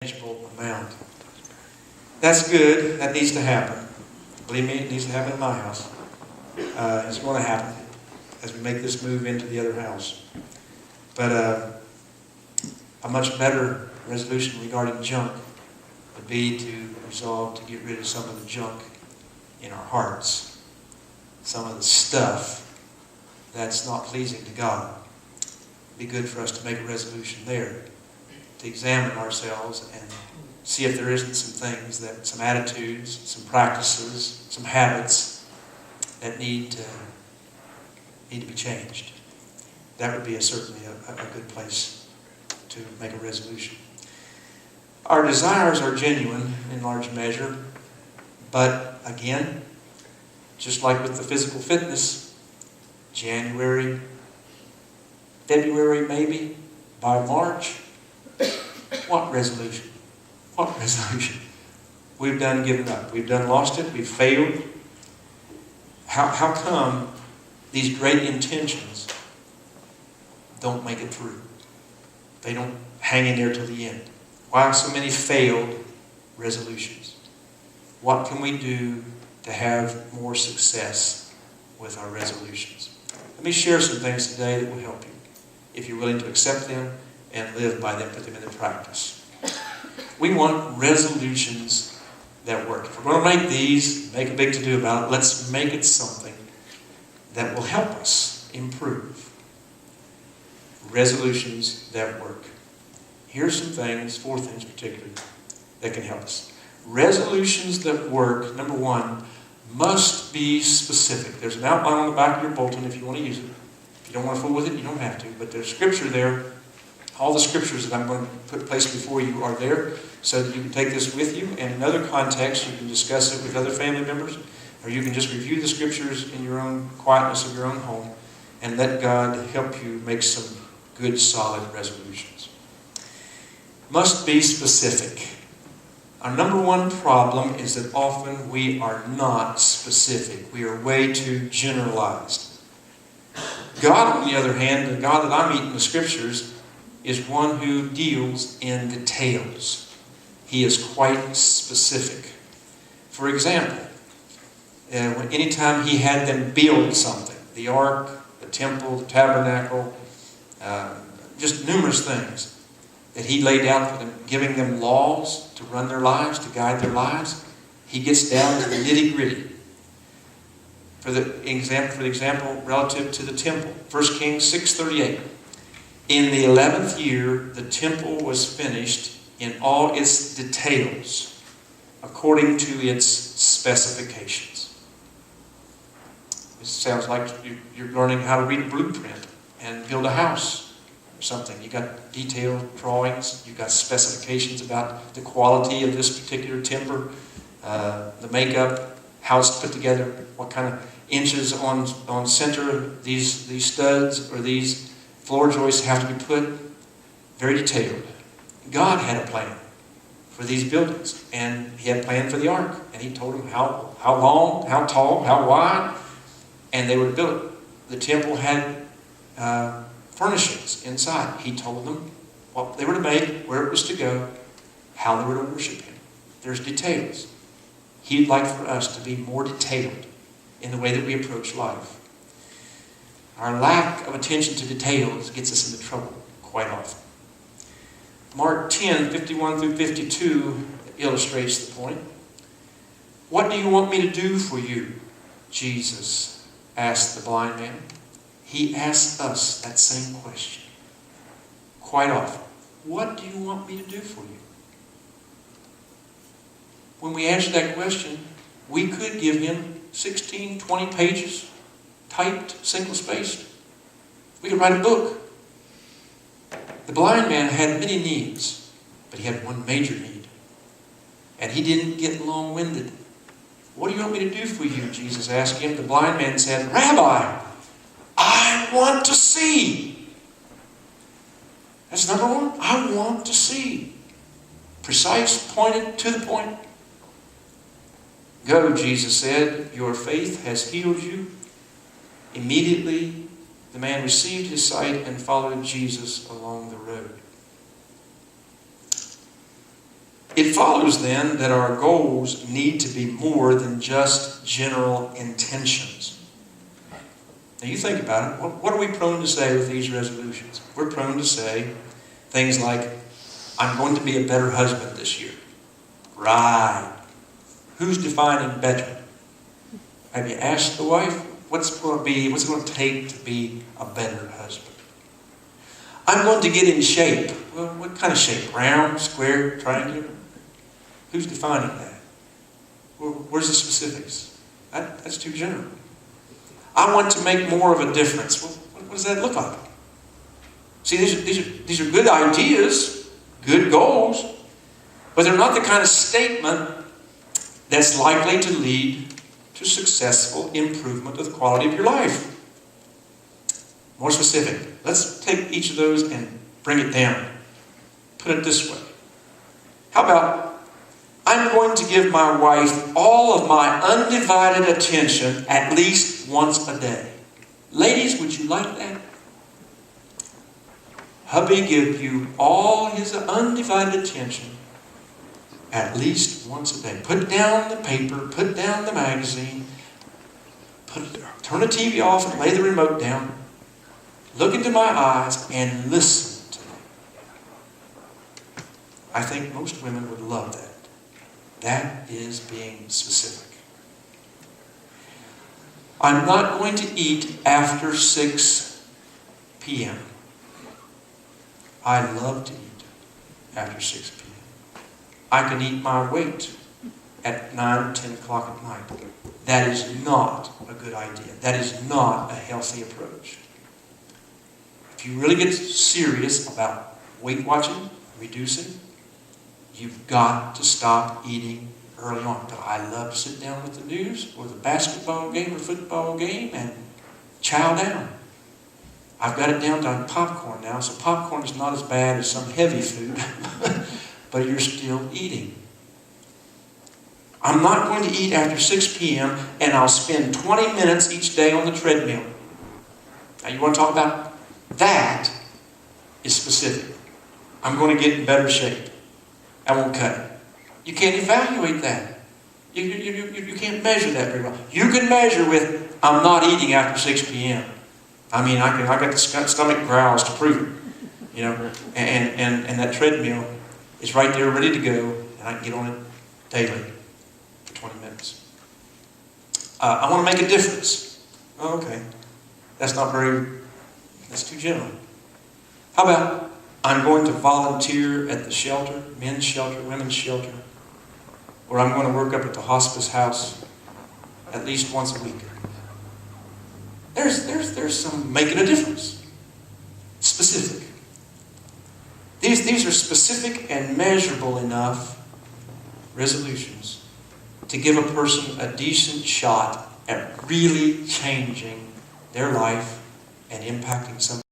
manageable amount. That's good. That needs to happen. Believe me, it needs to happen in my house. It's going to happen as we make this move into the other house. But a much better resolution regarding junk would be to resolve to get rid of some of the junk in our hearts. Some of the stuff that's not pleasing to God. It'd be good for us to make a resolution there, to examine ourselves and see if there isn't some things, some attitudes, some practices, some habits that need to be changed. That would be certainly a good place to make a resolution. Our desires are genuine in large measure, but again, just like with the physical fitness, January, February maybe, by March, what resolution? What resolution? We've done given up. We've done lost it. We've failed. How come these great intentions don't make it through? They don't hang in there till the end. Why so many failed resolutions? What can we do to have more success with our resolutions? Let me share some things today that will help you, if you're willing to accept them and live by them, put them into practice. We want resolutions that work. If we're going to make these, make a big to-do about it, let's make it something that will help us improve. Resolutions that work. Here's some things, 4 things particularly, that can help us. Resolutions that work, number 1, must be specific. There's an outline on the back of your bulletin if you want to use it. If you don't want to fool with it, you don't have to. But there's scripture there. All the scriptures that I'm going to place before you are there so that you can take this with you. And in other contexts, you can discuss it with other family members, or you can just review the scriptures in your own quietness of your own home and let God help you make some good, solid resolutions. Must be specific. Our number 1 problem is that often we are not specific. We are way too generalized. God, on the other hand, the God that I meet in the scriptures, is one who deals in details. He is quite specific. For example, anytime he had them build something, the ark, the temple, the tabernacle, just numerous things that he laid out for them, giving them laws to run their lives, to guide their lives, he gets down to the nitty-gritty. For the example relative to the temple, 1 Kings 6:38. In the 11th year, the temple was finished in all its details, according to its specifications. It sounds like you're learning how to read a blueprint and build a house or something. You got detailed drawings, you got specifications about the quality of this particular timber, the makeup, how it's put together, what kind of inches on center these studs or these floor joists have to be put. Very detailed. God had a plan for these buildings, and he had a plan for the ark, and he told them how long, how tall, how wide, and they would build it. The temple had furnishings inside. He told them what they were to make, where it was to go, how they were to worship him. There's details. He'd like for us to be more detailed in the way that we approach life. Our lack of attention to details gets us into trouble quite often. Mark 10:51-52 illustrates the point. What do you want me to do for you? Jesus asked the blind man. He asks us that same question quite often. What do you want me to do for you? When we answer that question, we could give him 16, 20 pages, typed, single-spaced. We could write a book. The blind man had many needs, but he had one major need. And he didn't get long-winded. What do you want me to do for you? Jesus asked him. The blind man said, Rabbi, I want to see. That's number 1. I want to see. Precise, pointed, to the point. Go, Jesus said, your faith has healed you. Immediately, the man received his sight and followed Jesus along the road. It follows then that our goals need to be more than just general intentions. Now you think about it. What are we prone to say with these resolutions? We're prone to say things like, I'm going to be a better husband this year. Right. Who's defining better? Have you asked the wife? What's it going to take to be a better husband? I'm going to get in shape. Well, what kind of shape? Round, square, triangular? Who's defining that? Where's the specifics? That's too general. I want to make more of a difference. Well, what does that look like? See, these are good ideas, good goals, but they're not the kind of statement that's likely to lead to successful improvement of the quality of your life. More specific. Let's take each of those and bring it down. Put it this way. How about, I'm going to give my wife all of my undivided attention at least once a day. Ladies, would you like that? Hubby give you all his undivided attention at least once a day. Put down the paper, put down the magazine, turn the TV off and lay the remote down. Look into my eyes and listen to me. I think most women would love that. That is being specific. I'm not going to eat after 6 p.m. I love to eat after 6 p.m. I can eat my weight at 9 or 10 o'clock at night. That is not a good idea. That is not a healthy approach. If you really get serious about weight watching, reducing, you've got to stop eating early on. I love to sit down with the news or the basketball game or football game and chow down. I've got it down to popcorn now, so popcorn is not as bad as some heavy food, but you're still eating. I'm not going to eat after 6 p.m. and I'll spend 20 minutes each day on the treadmill. Now you want to talk about that is specific. I'm going to get in better shape. I won't cut it. You can't evaluate that. You can't measure that very well. You can measure with, I'm not eating after 6 p.m. I mean, I got the stomach growls to prove it. You know, and that treadmill is right there ready to go, and I can get on it daily for 20 minutes. I want to make a difference. Oh, okay. That's too general. How about, I'm going to volunteer at the shelter, men's shelter, women's shelter, or I'm going to work up at the hospice house at least once a week. There's some making a difference. Specific. These are specific and measurable enough resolutions to give a person a decent shot at really changing their life and impacting somebody.